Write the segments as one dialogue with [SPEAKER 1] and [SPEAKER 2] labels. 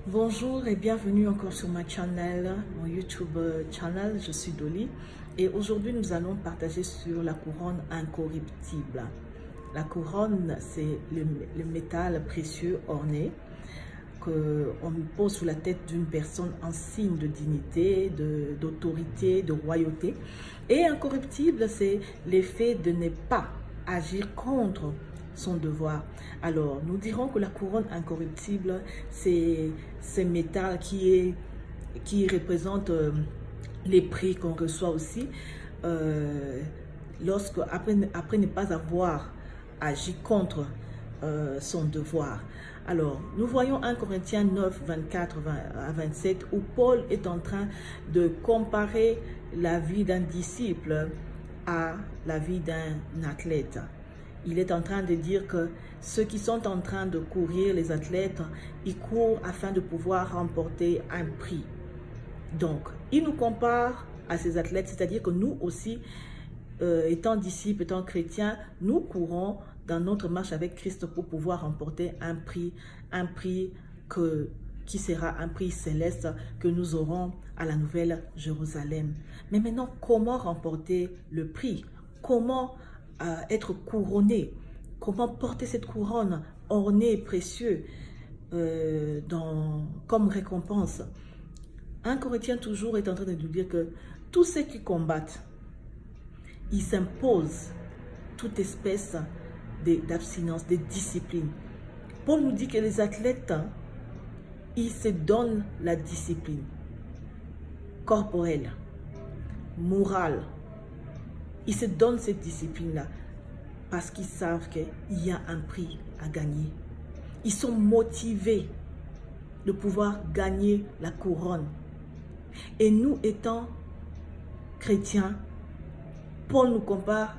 [SPEAKER 1] Bonjour et bienvenue encore sur ma channel, mon YouTube channel. Je suis Dolly et aujourd'hui nous allons partager sur la couronne incorruptible. La couronne, c'est le métal précieux orné qu'on pose sur la tête d'une personne en signe de dignité, d'autorité, de royauté. Et incorruptible, c'est l'effet de ne pas agir contre son devoir. Alors, nous dirons que la couronne incorruptible, c'est ce métal qui représente les prix qu'on reçoit aussi après ne pas avoir agi contre son devoir. Alors, nous voyons 1 Corinthiens 9, 24 à 27, où Paul est en train de comparer la vie d'un disciple à la vie d'un athlète. Il est en train de dire que ceux qui sont en train de courir, les athlètes, ils courent afin de pouvoir remporter un prix. Donc, il nous compare à ces athlètes, c'est-à-dire que nous aussi, étant disciples, étant chrétiens, nous courons dans notre marche avec Christ pour pouvoir remporter un prix qui sera un prix céleste que nous aurons à la Nouvelle Jérusalem. Mais maintenant, comment remporter le prix? Comment être couronné? Comment porter cette couronne ornée et précieuse comme récompense? 1 Corinthiens toujours est en train de nous dire que tous ceux qui combattent, ils s'imposent toute espèce d'abstinence, de discipline. Paul nous dit que les athlètes, ils se donnent la discipline corporelle, morale. Ils se donnent cette discipline-là parce qu'ils savent qu'il y a un prix à gagner. Ils sont motivés de pouvoir gagner la couronne. Et nous, étant chrétiens, Paul nous compare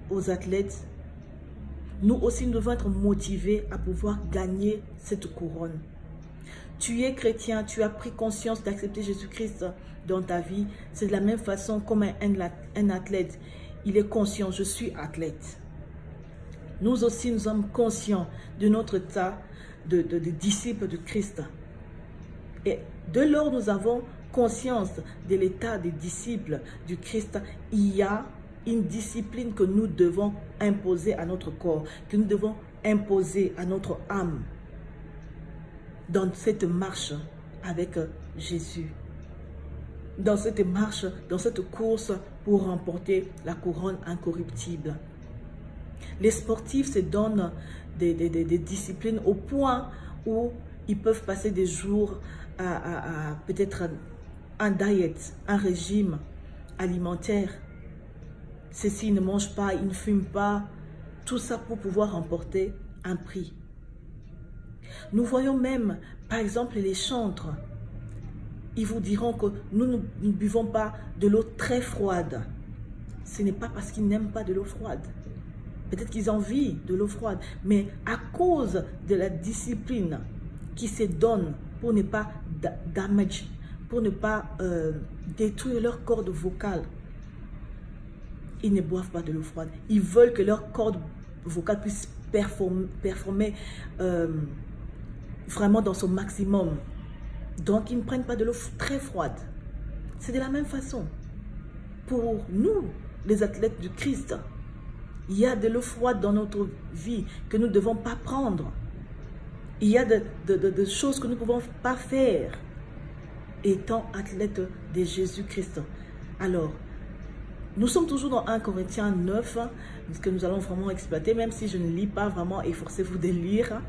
[SPEAKER 1] aux athlètes. Nous aussi, nous devons être motivés à pouvoir gagner cette couronne. Tu es chrétien, tu as pris conscience d'accepter Jésus-Christ dans ta vie. C'est de la même façon comme un athlète. Il est conscient, je suis athlète. Nous aussi, nous sommes conscients de notre état de disciples de Christ. Et dès lors nous avons conscience de l'état des disciples du Christ, il y a une discipline que nous devons imposer à notre corps, que nous devons imposer à notre âme dans cette marche avec Jésus. Dans cette marche, dans cette course pour remporter la couronne incorruptible. Les sportifs se donnent des disciplines au point où ils peuvent passer des jours à peut-être un diet, un régime alimentaire. Ceux-ci ne mangent pas, ils ne fument pas, tout ça pour pouvoir remporter un prix. Nous voyons même, par exemple, les chantres. Ils vous diront que nous ne buvons pas de l'eau très froide. Ce n'est pas parce qu'ils n'aiment pas de l'eau froide. Peut-être qu'ils envient de l'eau froide. Mais à cause de la discipline qui se donne pour ne pas damage, pour ne pas détruire leur corde vocale, ils ne boivent pas de l'eau froide. Ils veulent que leur corde vocale puisse performer vraiment dans son maximum. Donc, ils ne prennent pas de l'eau très froide. C'est de la même façon. Pour nous, les athlètes du Christ, il y a de l'eau froide dans notre vie que nous ne devons pas prendre. Il y a de choses que nous ne pouvons pas faire étant athlètes de Jésus-Christ. Alors, nous sommes toujours dans 1 Corinthiens 9, que nous allons vraiment exploiter, même si je ne lis pas vraiment, efforcez-vous de lire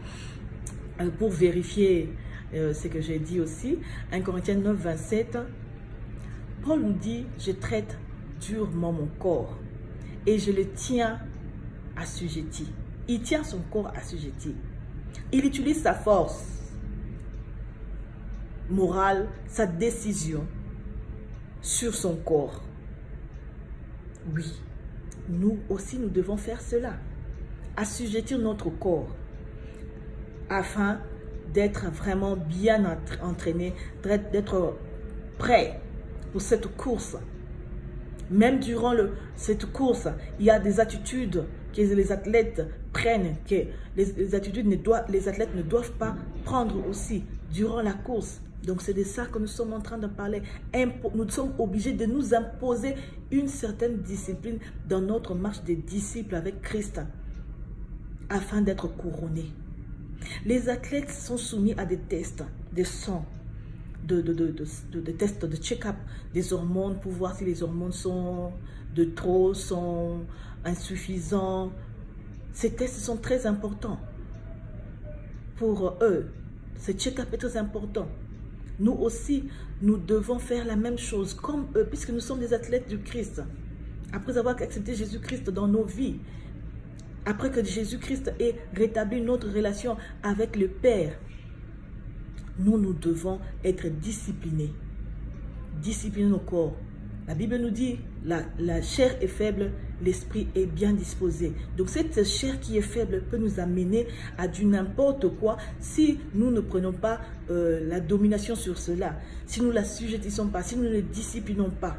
[SPEAKER 1] pour vérifier ce que j'ai dit aussi. 1 Corinthiens 9, 27, Paul nous dit, je traite durement mon corps et je le tiens assujetti. Il tient son corps assujetti. Il utilise sa force morale, sa décision sur son corps. Oui, nous aussi, nous devons faire cela. Assujettir notre corps afin d'être vraiment bien entraîné, d'être prêt pour cette course. Même durant cette course, il y a des attitudes que les athlètes prennent, que les athlètes ne doivent pas prendre aussi durant la course. Donc c'est de ça que nous sommes en train de parler. Nous sommes obligés de nous imposer une certaine discipline dans notre marche des disciples avec Christ afin d'être couronnés. Les athlètes sont soumis à des tests, des sang, de tests de check-up des hormones pour voir si les hormones sont de trop, sont insuffisants. Ces tests sont très importants pour eux. Ce check-up est très important. Nous aussi, nous devons faire la même chose comme eux, puisque nous sommes des athlètes du Christ. Après avoir accepté Jésus-Christ dans nos vies, après que Jésus-Christ ait rétabli notre relation avec le Père, nous devons être disciplinés. Discipliner nos corps. La Bible nous dit, la chair est faible, l'esprit est bien disposé. Donc cette chair qui est faible peut nous amener à du n'importe quoi si nous ne prenons pas la domination sur cela, si nous ne l'assujettissons pas, si nous ne le disciplinons pas.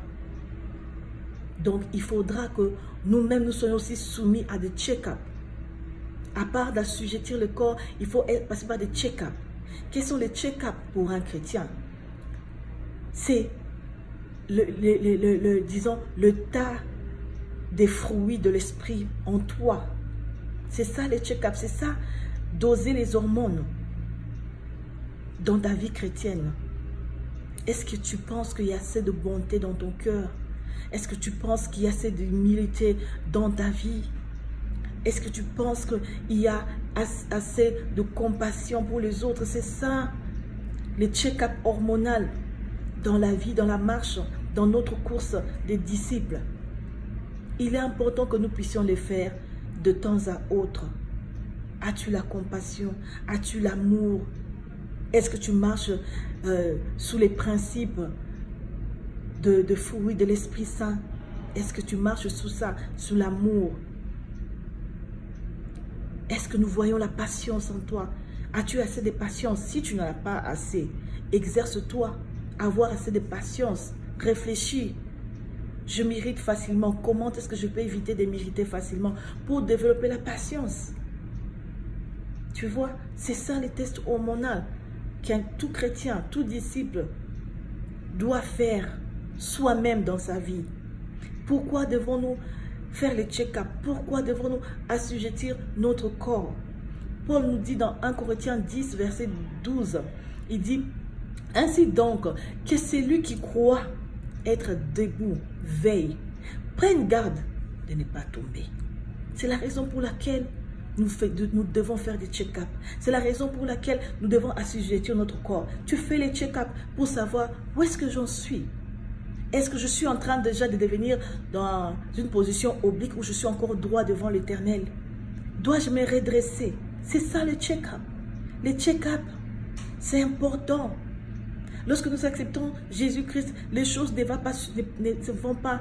[SPEAKER 1] Donc il faudra que nous-mêmes nous soyons aussi soumis à des check-up. À part d'assujettir le corps, il faut passer par des check-up. Quels sont les check-up pour un chrétien? C'est disons, le tas des fruits de l'esprit en toi. C'est ça les check-up, c'est ça, doser les hormones dans ta vie chrétienne. Est-ce que tu penses qu'il y a assez de bonté dans ton cœur? Est-ce que tu penses qu'il y a assez d'humilité dans ta vie? Est-ce que tu penses qu'il y a assez de compassion pour les autres? C'est ça, les check-up hormonaux dans la vie, dans la marche, dans notre course des disciples. Il est important que nous puissions les faire de temps à autre. As-tu la compassion? As-tu l'amour? Est-ce que tu marches sous les principes de fruits de l'Esprit Saint? Est-ce que tu marches sous ça, sous l'amour? Est-ce que nous voyons la patience en toi? As-tu assez de patience? Si tu n'en as pas assez, exerce-toi. Avoir assez de patience. Réfléchis. Je m'irrite facilement. Comment est-ce que je peux éviter de m'irriter facilement pour développer la patience? Tu vois, c'est ça les tests hormonaux qu'un tout chrétien, tout disciple doit faire soi-même dans sa vie. Pourquoi devons-nous faire les check-up? Pourquoi devons-nous assujettir notre corps? Paul nous dit dans 1 Corinthiens 10, verset 12, il dit: ainsi donc, que celui qui croit être debout veille, prenne garde de ne pas tomber. C'est la raison pour laquelle nous devons faire des check-up. C'est la raison pour laquelle nous devons assujettir notre corps. Tu fais les check-up pour savoir où est-ce que j'en suis. Est-ce que je suis en train déjà de devenir dans une position oblique où je suis encore droit devant l'Éternel? Dois-je me redresser? C'est ça le check-up. Les check-up, c'est important. Lorsque nous acceptons Jésus-Christ, les choses ne vont pas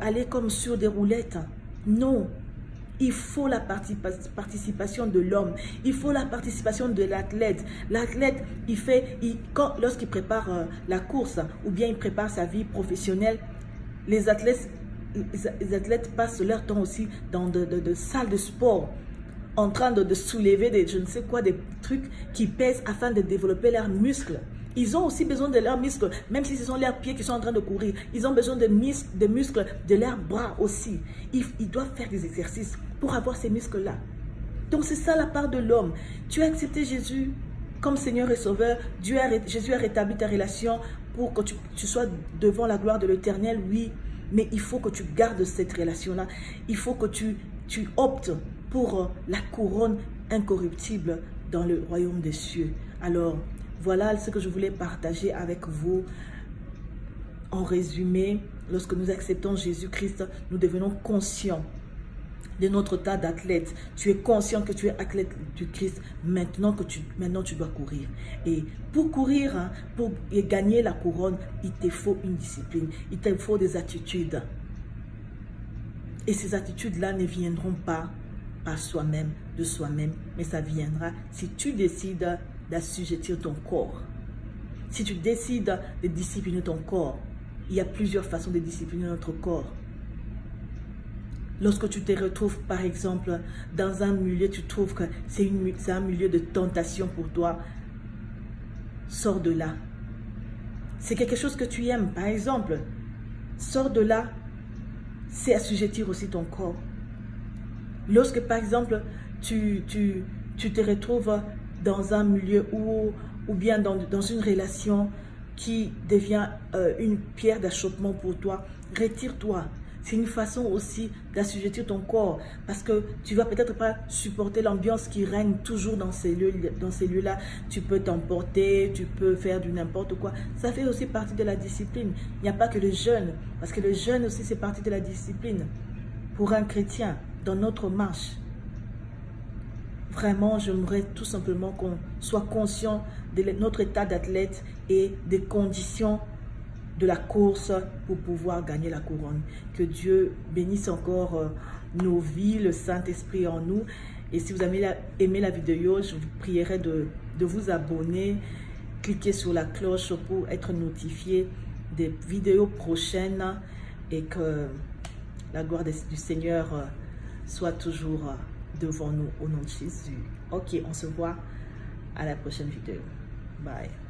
[SPEAKER 1] aller comme sur des roulettes. Non, il faut la participation de l'homme. Il faut la participation de l'athlète. L'athlète, lorsqu'il prépare la course ou bien il prépare sa vie professionnelle, les athlètes passent leur temps aussi dans de salles de sport, en train de soulever je ne sais quoi, des trucs qui pèsent afin de développer leurs muscles. Ils ont aussi besoin de leurs muscles, même si ce sont leurs pieds qui sont en train de courir. Ils ont besoin de muscles de leurs bras aussi. Ils doivent faire des exercices pour avoir ces muscles-là. Donc c'est ça la part de l'homme. Tu as accepté Jésus comme Seigneur et Sauveur. Jésus a rétabli ta relation pour que tu sois devant la gloire de l'Éternel, oui. Mais il faut que tu gardes cette relation-là. Il faut que tu optes pour la couronne incorruptible dans le royaume des cieux. Alors, voilà ce que je voulais partager avec vous. En résumé, lorsque nous acceptons Jésus-Christ, nous devenons conscients de notre tas d'athlètes. Tu es conscient que tu es athlète du Christ. Maintenant tu dois courir. Et pour courir, pour gagner la couronne, il te faut une discipline. Il te faut des attitudes. Et ces attitudes-là ne viendront pas par soi-même, de soi-même, mais ça viendra si tu décides d'assujettir ton corps. Si tu décides de discipliner ton corps, il y a plusieurs façons de discipliner notre corps. Lorsque tu te retrouves, par exemple, dans un milieu, tu trouves que c'est un milieu de tentation pour toi, sors de là. C'est quelque chose que tu aimes, par exemple. Sors de là, c'est assujettir aussi ton corps. Lorsque, par exemple, tu te retrouves dans un milieu ou bien dans une relation qui devient une pierre d'achoppement pour toi, retire-toi. C'est une façon aussi d'assujettir ton corps parce que tu ne vas peut-être pas supporter l'ambiance qui règne toujours dans ces lieux-là. Tu peux t'emporter, tu peux faire du n'importe quoi. Ça fait aussi partie de la discipline. Il n'y a pas que le jeûne, parce que le jeûne aussi c'est partie de la discipline. Pour un chrétien, dans notre marche, vraiment j'aimerais tout simplement qu'on soit conscient de notre état d'athlète et des conditions de la course pour pouvoir gagner la couronne. Que Dieu bénisse encore nos vies, le Saint-Esprit en nous. Et si vous avez aimé la vidéo, je vous prierai de vous abonner. Cliquez sur la cloche pour être notifié des vidéos prochaines et que la gloire du Seigneur soit toujours devant nous au nom de Jésus. Ok, on se voit à la prochaine vidéo. Bye.